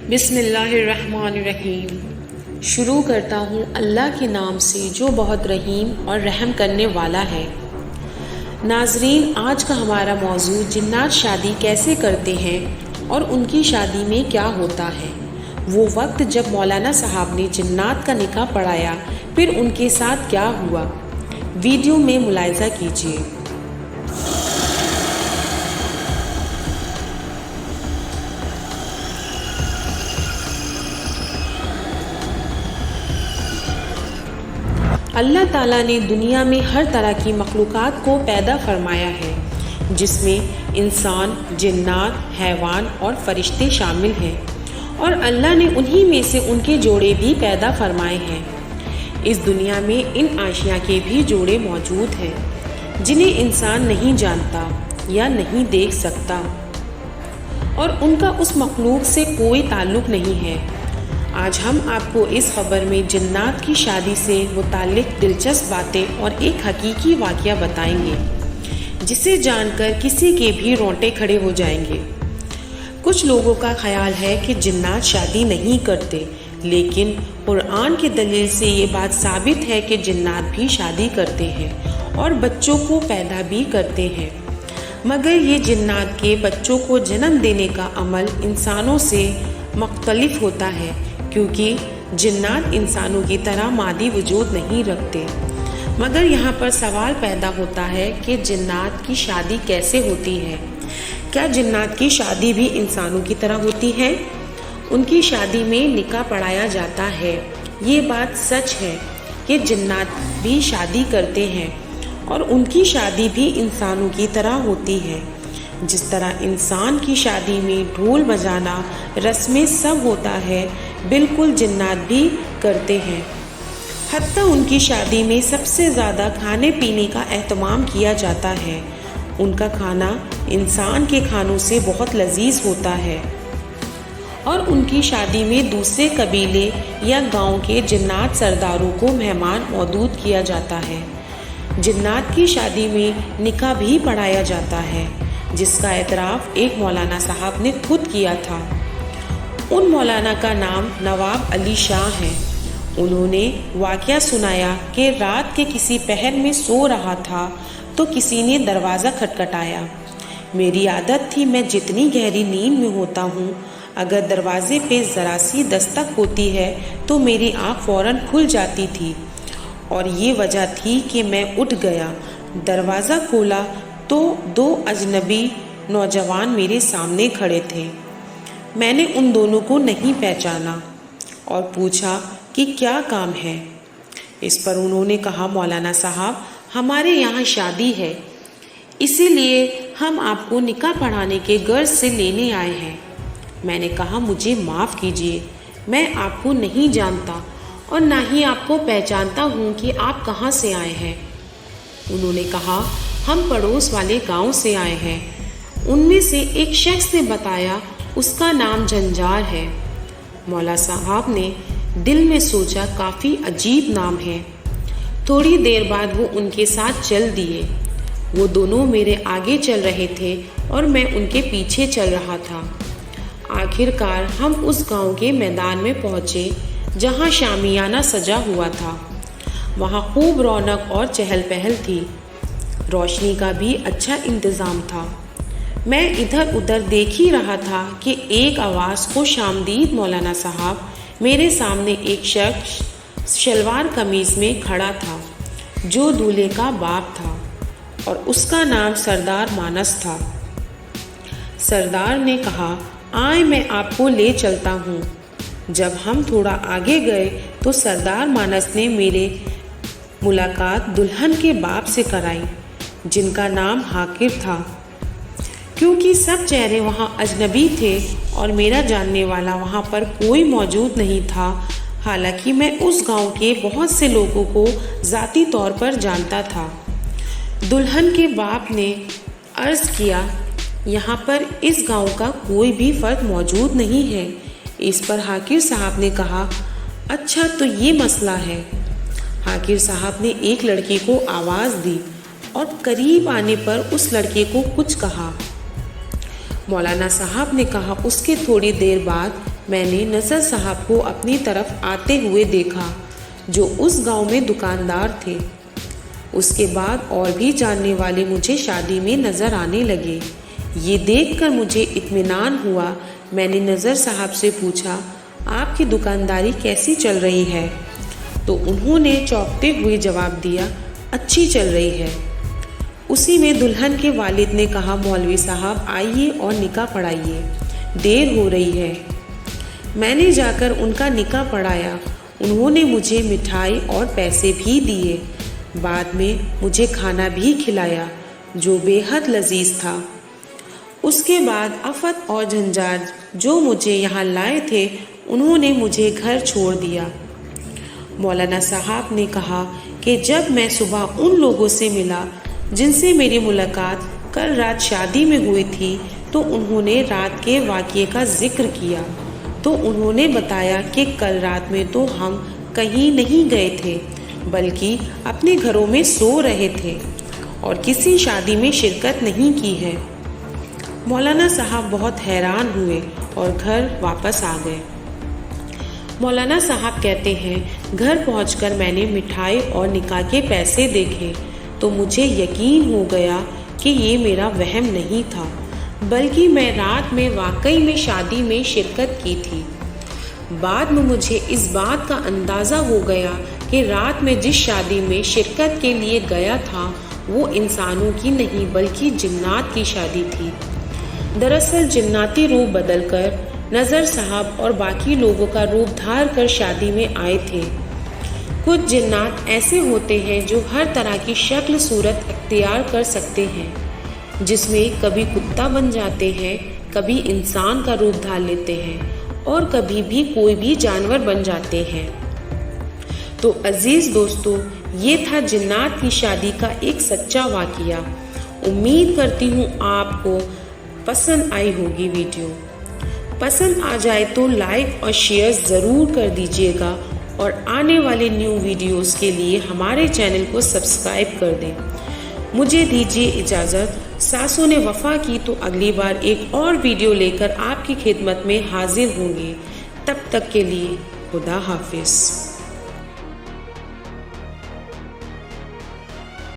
بسم اللہ الرحمن الرحیم۔ شروع کرتا ہوں اللہ کے نام سے جو بہت رحیم اور رحم کرنے والا ہے۔ ناظرین، آج کا ہمارا موضوع جنات شادی کیسے کرتے ہیں اور ان کی شادی میں کیا ہوتا ہے۔ وہ وقت جب مولانا صاحب نے جنات کا نکاح پڑھایا، پھر ان کے ساتھ کیا ہوا، ویڈیو میں ملاحظہ کیجیے۔ اللہ تعالیٰ نے دنیا میں ہر طرح کی مخلوقات کو پیدا فرمایا ہے، جس میں انسان، جنات، حیوان اور فرشتے شامل ہیں، اور اللہ نے انہی میں سے ان کے جوڑے بھی پیدا فرمائے ہیں۔ اس دنیا میں ان اشیاء کے بھی جوڑے موجود ہیں جنہیں انسان نہیں جانتا یا نہیں دیکھ سکتا، اور ان کا اس مخلوق سے کوئی تعلق نہیں ہے۔ آج ہم آپ کو اس خبر میں جنات کی شادی سے متعلق دلچسپ باتیں اور ایک حقیقی واقعہ بتائیں گے، جسے جان کر کسی کے بھی رونگٹے کھڑے ہو جائیں گے۔ کچھ لوگوں کا خیال ہے کہ جنات شادی نہیں کرتے، لیکن قرآن کی دلیل سے یہ بات ثابت ہے کہ جنات بھی شادی کرتے ہیں اور بچوں کو پیدا بھی کرتے ہیں، مگر یہ جنات کے بچوں کو جنم دینے کا عمل انسانوں سے مختلف ہوتا ہے، کیونکہ جنات انسانوں کی طرح مادی وجود نہیں رکھتے۔ مگر یہاں پر سوال پیدا ہوتا ہے کہ جنات کی شادی کیسے ہوتی ہے؟ کیا جنات کی شادی بھی انسانوں کی طرح ہوتی ہے؟ ان کی شادی میں نکاح پڑھایا جاتا ہے۔ یہ بات سچ ہے کہ جنات بھی شادی کرتے ہیں، اور ان کی شادی بھی انسانوں کی طرح ہوتی ہے۔ جس طرح انسان کی شادی میں ڈھول بجانا، رسمیں سب ہوتا ہے، بالکل جنات بھی کرتے ہیں۔ حتیٰ ان کی شادی میں سب سے زیادہ کھانے پینے کا اہتمام کیا جاتا ہے۔ ان کا کھانا انسان کے کھانوں سے بہت لذیذ ہوتا ہے، اور ان کی شادی میں دوسرے قبیلے یا گاؤں کے جنات سرداروں کو مہمان مودود کیا جاتا ہے۔ جنات کی شادی میں نکاح بھی پڑھایا جاتا ہے، جس کا اعتراف ایک مولانا صاحب نے خود کیا تھا۔ ان مولانا کا نام نواب علی شاہ ہے۔ انہوں نے واقعہ سنایا کہ رات کے کسی پہر میں سو رہا تھا تو کسی نے دروازہ کھٹکھٹایا۔ میری عادت تھی، میں جتنی گہری نیند میں ہوتا ہوں، اگر دروازے پہ ذرا سی دستک ہوتی ہے تو میری آنکھ فوراً کھل جاتی تھی، اور یہ وجہ تھی کہ میں اٹھ گیا۔ دروازہ کھولا تو دو اجنبی نوجوان میرے سامنے کھڑے تھے۔ میں نے ان دونوں کو نہیں پہچانا اور پوچھا کہ کیا کام ہے۔ اس پر انہوں نے کہا، مولانا صاحب، ہمارے یہاں شادی ہے، اسی لیے ہم آپ کو نکاح پڑھانے کے غرض سے لینے آئے ہیں۔ میں نے کہا، مجھے معاف کیجیے، میں آپ کو نہیں جانتا اور نہ ہی آپ کو پہچانتا ہوں کہ آپ کہاں سے آئے ہیں۔ انہوں نے کہا، ہم پڑوس والے گاؤں سے آئے ہیں۔ ان میں سے ایک شخص نے بتایا اس کا نام جھنجار ہے۔ مولا صاحب نے دل میں سوچا، کافی عجیب نام ہے۔ تھوڑی دیر بعد وہ ان کے ساتھ چل دیے۔ وہ دونوں میرے آگے چل رہے تھے اور میں ان کے پیچھے چل رہا تھا۔ آخر کار ہم اس گاؤں کے میدان میں پہنچے جہاں شامیانہ سجا ہوا تھا۔ وہاں خوب رونق اور چہل پہل تھی، روشنی کا بھی اچھا انتظام تھا۔ میں ادھر ادھر دیکھ ہی رہا تھا کہ ایک آواز، خوش آمدید مولانا صاحب۔ میرے سامنے ایک شخص شلوار قمیض میں کھڑا تھا جو دولہے کا باپ تھا، اور اس کا نام سردار مانس تھا۔ سردار نے کہا، آئیں میں آپ کو لے چلتا ہوں۔ جب ہم تھوڑا آگے گئے تو سردار مانس نے میرے ملاقات دلہن کے باپ سے کرائی، جن کا نام حاکر تھا۔ کیونکہ سب چہرے وہاں اجنبی تھے اور میرا جاننے والا وہاں پر کوئی موجود نہیں تھا، حالانکہ میں اس گاؤں کے بہت سے لوگوں کو ذاتی طور پر جانتا تھا۔ دلہن کے باپ نے عرض کیا، یہاں پر اس گاؤں کا کوئی بھی فرد موجود نہیں ہے۔ اس پر حاکر صاحب نے کہا، اچھا تو یہ مسئلہ ہے۔ حاکر صاحب نے ایک لڑکے کو آواز دی اور قریب آنے پر اس لڑکے کو کچھ کہا۔ مولانا صاحب نے کہا، اس کے تھوڑی دیر بعد میں نے نذر صاحب کو اپنی طرف آتے ہوئے دیکھا جو اس گاؤں میں دکاندار تھے۔ اس کے بعد اور بھی جاننے والے مجھے شادی میں نظر آنے لگے۔ یہ دیکھ کر مجھے اطمینان ہوا۔ میں نے نذر صاحب سے پوچھا، آپ کی دکانداری کیسی چل رہی ہے؟ تو انہوں نے چونکتے ہوئے جواب دیا، اچھی چل رہی ہے۔ اسی میں دلہن کے والد نے کہا، مولوی صاحب آئیے اور نکاح پڑھائیے، دیر ہو رہی ہے۔ میں نے جا کر ان کا نکاح پڑھایا۔ انہوں نے مجھے مٹھائی اور پیسے بھی دیے۔ بعد میں مجھے کھانا بھی کھلایا جو بے حد لذیذ تھا۔ اس کے بعد آفت اور جھنجھٹ جو مجھے یہاں لائے تھے انہوں نے مجھے گھر چھوڑ دیا۔ مولانا صاحب نے کہا کہ جب میں صبح ان لوگوں سے ملا جن سے میری ملاقات کل رات شادی میں ہوئی تھی تو انہوں نے رات کے واقعے کا ذکر کیا، تو انہوں نے بتایا کہ کل رات میں تو ہم کہیں نہیں گئے تھے بلکہ اپنے گھروں میں سو رہے تھے اور کسی شادی میں شرکت نہیں کی ہے۔ مولانا صاحب بہت حیران ہوئے اور گھر واپس آ گئے۔ مولانا صاحب کہتے ہیں، گھر پہنچ کر میں نے مٹھائی اور نکاح کے پیسے دیکھے تو مجھے یقین ہو گیا کہ یہ میرا وہم نہیں تھا بلکہ میں رات میں واقعی میں شادی میں شرکت کی تھی۔ بعد میں مجھے اس بات کا اندازہ ہو گیا کہ رات میں جس شادی میں شرکت کے لیے گیا تھا وہ انسانوں کی نہیں بلکہ جنات کی شادی تھی۔ دراصل جناتی روپ بدل کر نذر صاحب اور باقی لوگوں کا روپ دھار کر شادی میں آئے تھے۔ کچھ جنات ایسے ہوتے ہیں جو ہر طرح کی شکل صورت اختیار کر سکتے ہیں، جس میں کبھی کتا بن جاتے ہیں، کبھی انسان کا روپ دھار لیتے ہیں اور کبھی بھی کوئی بھی جانور بن جاتے ہیں۔ تو عزیز دوستو، یہ تھا جنات کی شادی کا ایک سچا واقعہ۔ امید کرتی ہوں آپ کو پسند آئی ہوگی ویڈیو۔ پسند آ جائے تو لائک اور شیئر ضرور کر دیجیے گا اور آنے والے نیو ویڈیوز کے لیے ہمارے چینل کو سبسکرائب کر دیں۔ مجھے دیجیے اجازت، ساسوں نے وفا کی تو اگلی بار ایک اور ویڈیو لے کر آپ کی خدمت میں حاضر ہوں گے۔ تب تک کے لیے خدا حافظ۔